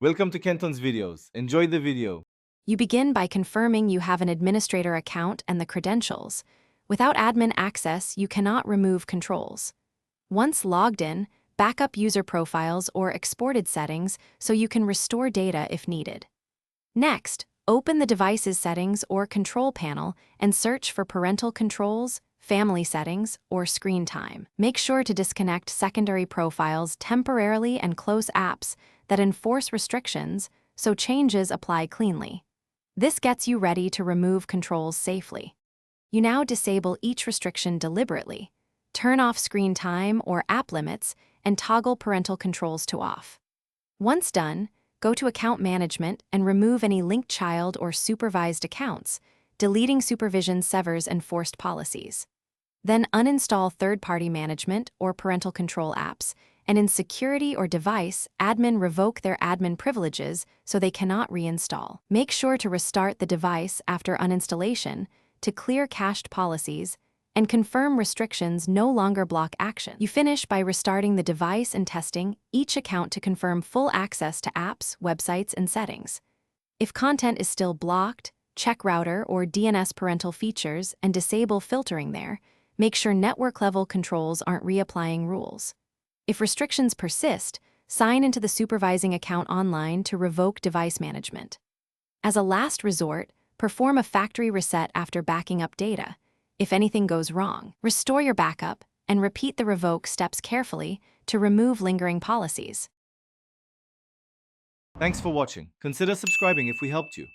Welcome to Kenton's videos. Enjoy the video. You begin by confirming you have an administrator account and the credentials. Without admin access, you cannot remove controls. Once logged in, backup user profiles or exported settings so you can restore data if needed. Next, open the device's settings or control panel and search for parental controls, family settings, or screen time. Make sure to disconnect secondary profiles temporarily and close apps that enforce restrictions so changes apply cleanly. This gets you ready to remove controls safely. You now disable each restriction deliberately. Turn off screen time or app limits and toggle parental controls to off. Once done, go to Account Management and remove any linked child or supervised accounts. Deleting supervision severs enforced policies. Then uninstall third-party management or parental control apps, and in Security or Device, admin revoke their admin privileges so they cannot reinstall. Make sure to restart the device after uninstallation to clear cached policies and confirm restrictions no longer block action. You finish by restarting the device and testing each account to confirm full access to apps, websites, and settings. If content is still blocked, check router or DNS parental features and disable filtering there. Make sure network-level controls aren't reapplying rules. If restrictions persist, sign into the supervising account online to revoke device management. As a last resort, perform a factory reset after backing up data. If anything goes wrong, restore your backup and repeat the revoke steps carefully to remove lingering policies. Thanks for watching. Consider subscribing if we helped you.